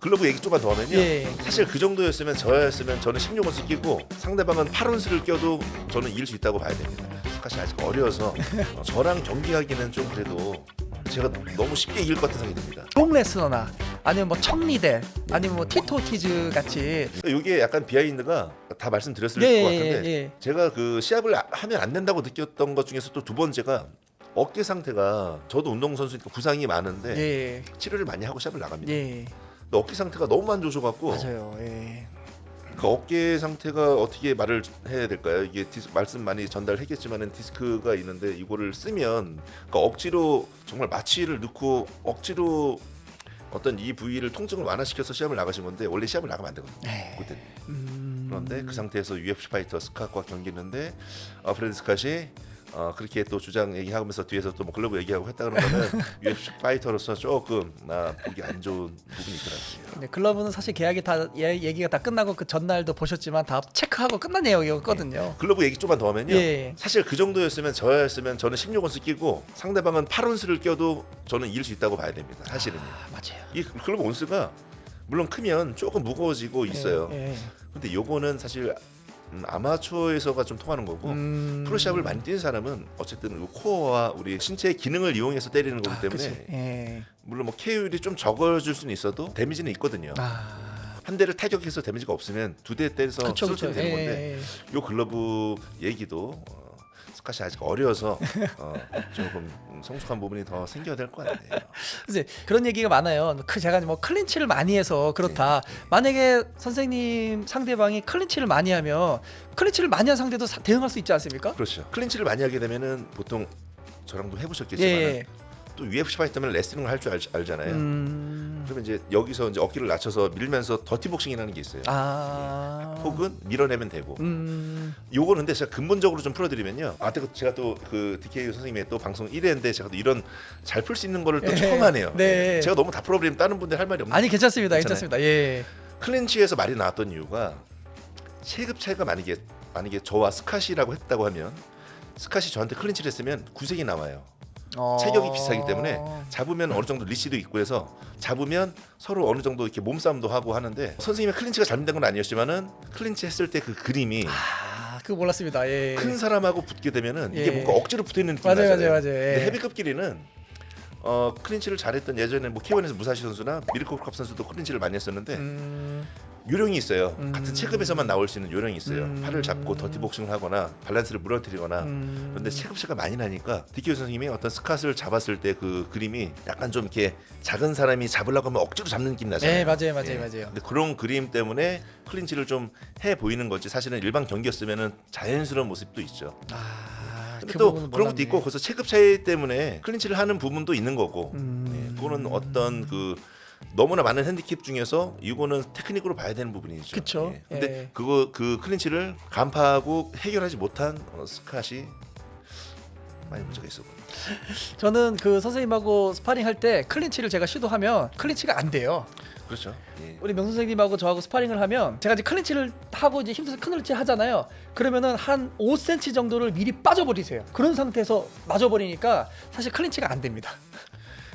글러브 얘기 조금만 더 하면요. 예. 사실 그 정도였으면 저였으면 저는 16온스 끼고 상대방은 8온스를 껴도 저는 이길 수 있다고 봐야 됩니다. 스카시 아직 어려서 저랑 경기하기는 좀 그래도 제가 너무 쉽게 이길 것 같은 생각이 듭니다. 록 레스너나 아니면 뭐 청리델 아니면 뭐 티토 오티즈 같이 이게 약간 비하인드가 다 말씀드렸을 예, 것 같은데 예. 제가 그 시합을 하면 안 된다고 느꼈던 것 중에서 또 두 번째가 어깨 상태가 저도 운동선수니까 부상이 많은데 예. 치료를 많이 하고 시합을 나갑니다. 예. 근데 어깨 상태가 너무 안 좋으셔갖고 맞아요. 예. 그 어깨 상태가 어떻게 말을 해야 될까요? 이게 말씀 많이 전달했겠지만은 디스크가 있는데 이거를 쓰면 그러니까 억지로 정말 마취를 넣고 억지로 어떤 이 부위를 통증을 완화시켜서 시합을 나가신 건데 원래 시합을 나가면 안 되거든요. 네. 그때. 그런데 그 상태에서 UFC 파이터 스캇과 경기했는데 브래드 스캇이 그렇게 또 주장 얘기하면서 뒤에서 또 뭐 글러브 얘기하고 했다 그런 거는 UFC 파이터로서 조금 보기 안 좋은 부분이 있더라고요. 네, 글러브는 사실 계약이 다 얘기가 다 끝나고 그 전날도 보셨지만 다 체크하고 끝난 내용이었거든요. 글러브 얘기 조금만 더 하면요. 예. 사실 그 정도였으면 저였으면 저는 16온스 끼고 상대방은 8온스를 껴도 저는 이길 수 있다고 봐야 됩니다. 사실은요. 맞아요. 이 글러브 온스가 물론 크면 조금 무거워지고 있어요. 예. 근데 요거는 사실 아마추어에서가 좀 통하는 거고 프로시합을 많이 뛰는 사람은 어쨌든 이 코어와 우리 신체의 기능을 이용해서 때리는 거기 때문에 그치. 예. 물론 뭐 KO율이 좀 적어질 수는 있어도 데미지는 있거든요. 한 대를 타격해서 데미지가 없으면 두 대 때려서 그쵸. 쓰러뜨리면 되는 건데 요 글러브 얘기도 스캇이 아직 어려서 조금 성숙한 부분이 더 생겨야 될 것 같네요. 이제 그런 얘기가 많아요. 제가 뭐 클린치를 많이 해서 그렇다. 만약에 선생님 상대방이 클린치를 많이 하면 클린치를 많이 한 상대도 대응할 수 있지 않습니까? 그렇죠. 클린치를 많이 하게 되면은 보통 저랑도 해보셨겠지만 예. 또 UFC 파이터면 레슬링을 할 줄 알잖아요. 그러면 이제 여기서 이제 어깨를 낮춰서 밀면서 더티복싱이라는 게 있어요. 혹은 밀어내면 되고. 요거는 근데 제가 근본적으로 좀 풀어드리면요. 제가 또 그 DK 선생님의 또 방송 1회인데 제가 또 이런 잘 풀 수 있는 거를 또 처음 하네요. 네. 제가 너무 다 풀어버리면 다른 분들 할 말이 없는. 아니 괜찮습니다. 괜찮아요. 괜찮습니다. 예. 클린치에서 말이 나왔던 이유가 체급 차이가 만약에 저와 스캇이라고 했다고 하면 스캇이 저한테 클린치를 했으면 구색이 나와요. 체격이 비슷하기 때문에 잡으면 어느 정도 리시도 있고 해서 잡으면 서로 어느 정도 이렇게 몸싸움도 하고 하는데 선생님의 클린치가 잘못된 건 아니었지만은 클린치 했을 때 그 그림이 그거 몰랐습니다. 예. 큰 사람하고 붙게 되면은 이게 예. 뭔가 억지로 붙어 있는 느낌이 맞아요. 나잖아요. 맞아요. 예. 근데 헤비급끼리는 클린치를 잘했던 예전에 뭐 K1에서 무사시 선수나 미르코컵 선수도 클린치를 많이 했었는데 요령이 있어요. 같은 체급에서만 나올 수 있는 요령이 있어요. 팔을 잡고 더티복싱을 하거나 밸런스를 무너뜨리거나. 그런데 체급 차가 많이 나니까 DK 선생님이 어떤 스캇을 잡았을 때 그 그림이 약간 좀 이렇게 작은 사람이 잡으려고 하면 억지로 잡는 느낌이 나잖아요. 네, 맞아요. 근데 그런 그림 때문에 클린치를 좀 해 보이는 거지. 사실은 일반 경기였으면은 자연스러운 모습도 있죠. 근데 그 또 부분은 그런 것도 몰랐네. 있고 그래서 체급 차이 때문에 클린치를 하는 부분도 있는 거고. 그거는 어떤 그 너무나 많은 핸디캡 중에서 이거는 테크닉으로 봐야 되는 부분이죠. 그쵸. 근데 예. 그 클린치를 간파하고 해결하지 못한 스캇이 많이 문제가 있었고. 저는 그 선생님하고 스파링 할 때 클린치를 제가 시도하면 클린치가 안 돼요. 그렇죠. 예. 우리 명 선생님하고 저하고 스파링을 하면 제가 이제 클린치를 하고 이제 힘들어서 클린치 하잖아요. 그러면은 한 5cm 정도를 미리 빠져버리세요. 그런 상태에서 맞아버리니까 사실 클린치가 안 됩니다.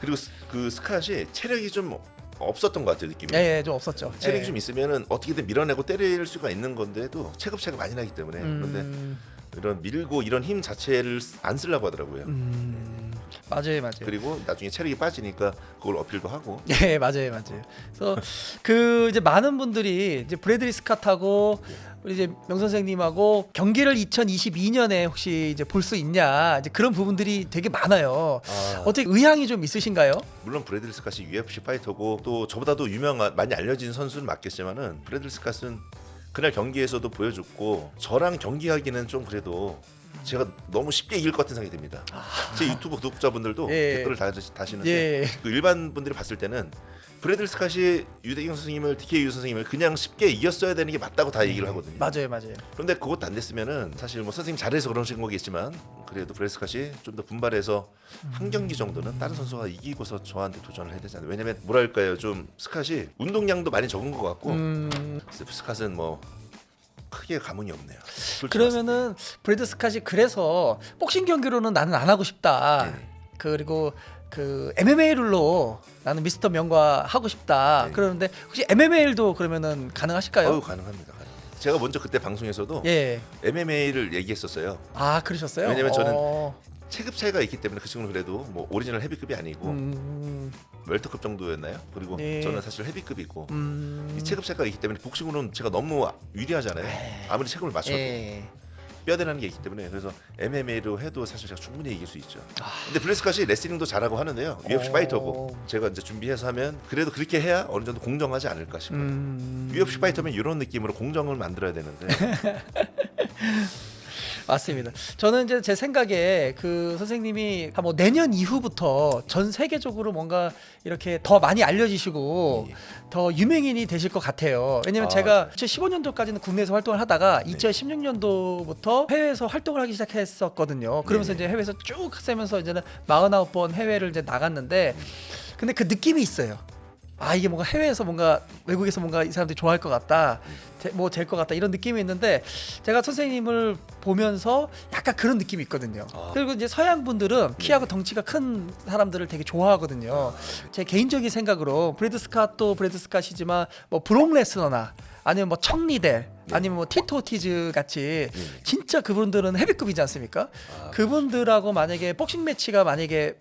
그리고 그 스캇이 체력이 좀 없었던 것 같아요, 느낌이. 예, 좀 없었죠. 체력이 예. 좀 있으면은 어떻게든 밀어내고 때릴 수가 있는 건데도 체급 차이가 많이 나기 때문에 그런데 이런 밀고 이런 힘 자체를 안 쓰려고 하더라고요. 맞아요. 그리고 나중에 체력이 빠지니까 그걸 어필도 하고. 예, 맞아요. 그래서 그 이제 많은 분들이 이제 브래들리 스캇하고 우리 이제 명 선생님하고 경기를 2022년에 혹시 이제 볼 수 있냐 이제 그런 부분들이 되게 많아요. 어떻게 의향이 좀 있으신가요? 물론 브래들리 스캇이 UFC 파이터고 또 저보다도 유명한 많이 알려진 선수는 맞겠지만은 브래들리 스캇은 그날 경기에서도 보여줬고 저랑 경기하기는 좀 그래도 제가 너무 쉽게 이길 것 같은 생각이 듭니다. 제 유튜브 구독자분들도 예. 댓글을 다시는데 예. 그 일반 분들이 봤을 때는 브래들리 스캇이 유대경 선생님을 DK 선생님을 그냥 쉽게 이겼어야 되는 게 맞다고 다 얘기를 하거든요. 맞아요. 그런데 그것도 안 됐으면은 사실 뭐 선생님 잘해서 그러신 거겠지만 그래도 브래들리 스캇이 좀 더 분발해서 한 경기 정도는 다른 선수가 이기고서 저한테 도전을 해야 되잖아요. 왜냐면 뭐랄까요, 좀 스캇이 운동량도 많이 적은 것 같고 스캇은 뭐 크게 감흥이 없네요. 그러면은 브래드 스캇이 그래서 복싱 경기로는 나는 안 하고 싶다. 네. 그리고 그 MMA 룰로 나는 미스터 명과 하고 싶다. 네. 그러는데 혹시 MMA도 그러면은 가능하실까요? 가능합니다. 제가 먼저 그때 방송에서도 예. MMA를 얘기했었어요. 아 그러셨어요? 왜냐면 저는 체급 차이가 있기 때문에 그 친구는 그래도 뭐 오리지널 헤비급이 아니고 웰터급 정도였나요? 그리고 네. 저는 사실 헤비급이고 이 체급 차이가 있기 때문에 복싱으로는 제가 너무 유리하잖아요. 아무리 체급을 맞춰도 예. 뼈대라는 게 있기 때문에 그래서 MMA로 해도 사실 제가 충분히 이길 수 있죠. 근데 블레스카시 레슬링도 잘하고 하는데요. UFC 파이터고 제가 이제 준비해서 하면 그래도 그렇게 해야 어느 정도 공정하지 않을까 싶어요. UFC 파이터면 이런 느낌으로 공정을 만들어야 되는데 맞습니다. 저는 이제 제 생각에 그 선생님이 뭐 내년 이후부터 전 세계적으로 뭔가 이렇게 더 많이 알려지시고 더 유명인이 되실 것 같아요. 왜냐면 제가 2015년도까지는 국내에서 활동을 하다가 2016년도부터 해외에서 활동을 하기 시작했었거든요. 그러면서 이제 해외에서 쭉 세면서 이제는 49번 해외를 이제 나갔는데 근데 그 느낌이 있어요. 아 이게 뭔가 해외에서 뭔가 외국에서 뭔가 이 사람들이 좋아할 것 같다 뭐 될 것 같다 이런 느낌이 있는데 제가 선생님을 보면서 약간 그런 느낌이 있거든요. 그리고 이제 서양 분들은 키하고 덩치가 큰 사람들을 되게 좋아하거든요. 제 개인적인 생각으로 브래드 스캇도 브래드 스캇이지만 뭐 브록 레스너나 아니면 뭐 척리델 아니면 뭐 티토 오티즈 같이 진짜 그분들은 헤비급이지 않습니까? 그분들하고 만약에 복싱 매치가 만약에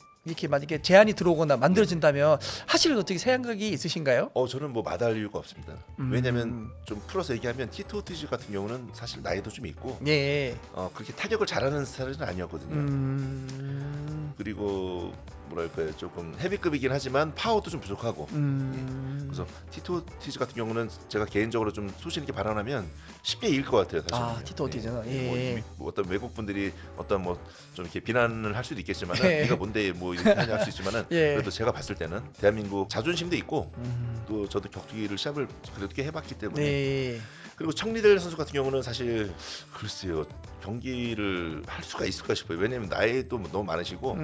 제안이 들어오거나 만들어진다면 하실 어떻게 생각이 있으신가요? 저는 뭐 마다할 이유가 없습니다. 왜냐면 좀 풀어서 얘기하면 티토 오티즈 같은 경우는 사실 나이도 좀 있고 예. 그렇게 타격을 잘하는 스타일은 아니었거든요. 그리고 뭐랄까요 조금 헤비급이긴 하지만 파워도 좀 부족하고 그래서 티토 오티즈 같은 경우는 제가 개인적으로 좀 소신 있게 발언하면 쉽게 이길 것 같아요. 사실. 티토 오티즈는 뭐 어떤 외국 분들이 어떤 뭐 좀 이렇게 비난을 할 수도 있겠지만 예. 네가 뭔데 뭐 이렇게 하냐 할 수 있지만은 예. 그래도 제가 봤을 때는 대한민국 자존심도 있고 또 저도 격투기를 시합을 그래도 꽤 해봤기 때문에 네. 그리고 청리델 선수 같은 경우는 사실 글쎄요 경기를 할 수가 있을까 싶어요. 왜냐면 나이도 너무 많으시고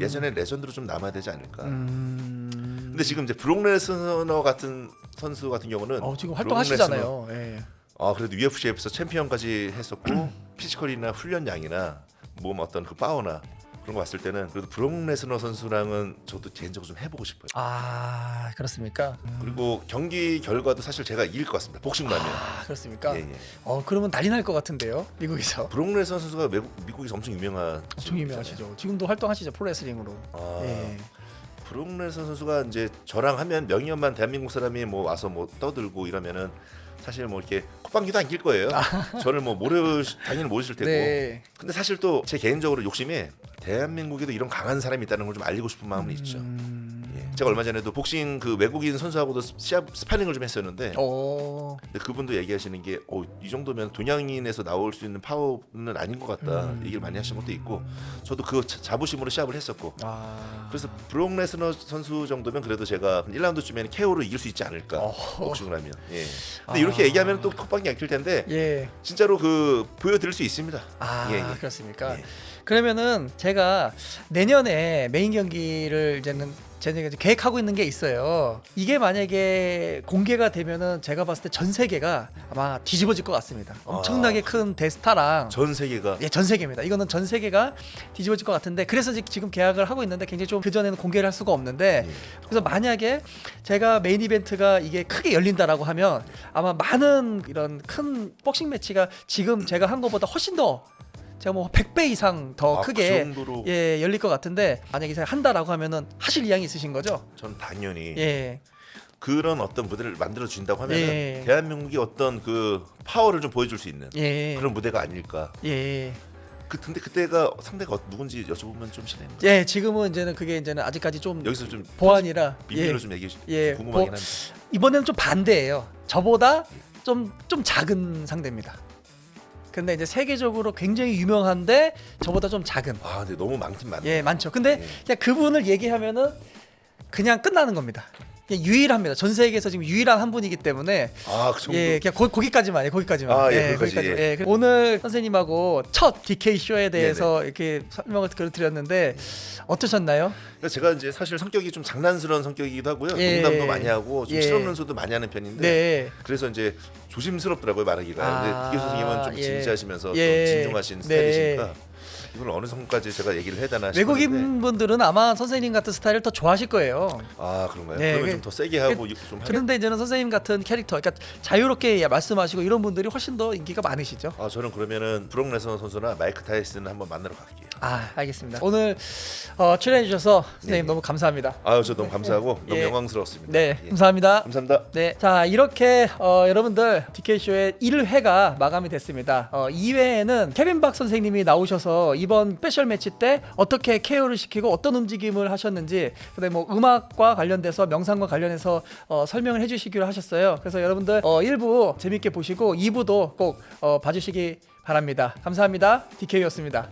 예전에 레전드로 좀 남아야 되지 않을까. 근데 지금 이제 브록 레스너 같은 선수 같은 경우는 지금 브록 활동하시잖아요. 예. 그래도 UFC에서 챔피언까지 했었고 피지컬이나 훈련량이나 몸 어떤 그 파워나 그런 거 봤을 때는 그래도 브록 레스너 선수랑은 저도 개인적으로 좀 해보고 싶어요. 그렇습니까? 그리고 경기 결과도 사실 제가 이길 것 같습니다. 복싱라면. 그렇습니까? 예. 그러면 난리 날 것 같은데요, 미국에서. 브록 레스너 선수가 미국에서 엄청 유명한. 엄청 유명하시죠. 지금도 활동하시죠, 프로레슬링으로. 예. 브록 레스너 선수가 이제 저랑 하면 명의연만 대한민국 사람이 뭐 와서 뭐 떠들고 이러면은 사실 뭐 이렇게 콧방귀도 안 낄 거예요. 저를 뭐 당연히 모르실 테고. 네. 근데 사실 또 제 개인적으로 욕심이 대한민국에도 이런 강한 사람이 있다는 걸 좀 알리고 싶은 마음은 있죠. 제가 얼마 전에도 복싱 그 외국인 선수하고도 스파링을 좀 했었는데 근데 그분도 얘기하시는 게 이 정도면 동양인에서 나올 수 있는 파워는 아닌 것 같다 얘기를 많이 하신 것도 있고 저도 그 자부심으로 시합을 했었고 그래서 브록 레스너 선수 정도면 그래도 제가 1라운드쯤에는 KO로 이길 수 있지 않을까 복싱을 하면 근데 이렇게 얘기하면 또 콧방귀 안 낄 텐데 진짜로 그 보여드릴 수 있습니다. 그렇습니까? 그러면은 제가 내년에 메인 경기를 이제는 제가 계획하고 있는 게 있어요. 이게 만약에 공개가 되면은 제가 봤을 때 전 세계가 아마 뒤집어질 것 같습니다. 엄청나게 큰 대스타랑 전 세계가 전 세계입니다. 이거는 전 세계가 뒤집어질 것 같은데 그래서 지금 계약을 하고 있는데 굉장히 좀 그 전에는 공개를 할 수가 없는데 그래서 만약에 제가 메인 이벤트가 이게 크게 열린다라고 하면 아마 많은 이런 큰 복싱 매치가 지금 제가 한 것보다 훨씬 더 제가 뭐 100배 이상 더 크게 그 정도로... 열릴 것 같은데 만약에 제가 한다라고 하면은 하실 의향이 있으신 거죠? 전 당연히 그런 어떤 무대를 만들어 준다고 하면은 대한민국이 어떤 그 파워를 좀 보여줄 수 있는 그런 무대가 아닐까. 근데 그때가 상대가 누군지 여쭤보면 좀 실례입니다. 지금은 이제는 아직까지 좀 여기서 좀 보안이라 비밀로 좀 얘기해 주시면 궁금하긴 한데 이번에는 좀 반대예요. 저보다 좀 작은 상대입니다. 근데 이제 세계적으로 굉장히 유명한데 저보다 좀 작은. 근데 너무 많긴 많네. 많죠. 근데 그냥 그분을 얘기하면은 그냥 끝나는 겁니다. 그냥 유일합니다. 전 세계에서 지금 유일한 한 분이기 때문에 그 정도. 그냥 거기까지만 거기까지만. 거기까지. 오늘 선생님하고 첫 DK 쇼에 대해서 이렇게 설명을 드렸는데 어떠셨나요? 그러니까 제가 이제 사실 성격이 좀 장난스러운 성격이기도 하고요. 농담도 많이 하고 좀 실없는 소도 많이 하는 편인데 그래서 이제 조심스럽더라고요 말하기가. 근데 DK 선생님은 좀 진지하시면서 좀 진중하신 스타일이시니까 이걸 어느 정도까지 제가 얘기를 해야 되나 싶었는데 외국인 분들은 아마 선생님 같은 스타일을 더 좋아하실 거예요. 아 그런가요? 네, 그러면 그- 좀 더 세게 하고 좀 그런데 이제는 선생님 같은 캐릭터, 그러니까 자유롭게 말씀하시고 이런 분들이 훨씬 더 인기가 많으시죠. 아 저는 그러면은 브록 레스너 선수나 마이크 타이슨 한번 만나러 갈게요. 아, 알겠습니다. 오늘 출연해 주셔서 선생님 너무 감사합니다. 아유 저 너무 감사하고 너무 예. 영광스러웠습니다. 네, 예. 감사합니다. 감사합니다. 네, 자 이렇게 여러분들 DK쇼의 1회가 마감이 됐습니다. 2회에는 케빈 박 선생님이 나오셔서 이번 스페셜 매치 때 어떻게 케어를 시키고 어떤 움직임을 하셨는지, 그다음에 뭐 음악과 관련돼서 명상과 관련해서 설명을 해주시기로 하셨어요. 그래서 여러분들 1부 재밌게 보시고 2부도 꼭 봐주시기 바랍니다. 감사합니다. DK였습니다.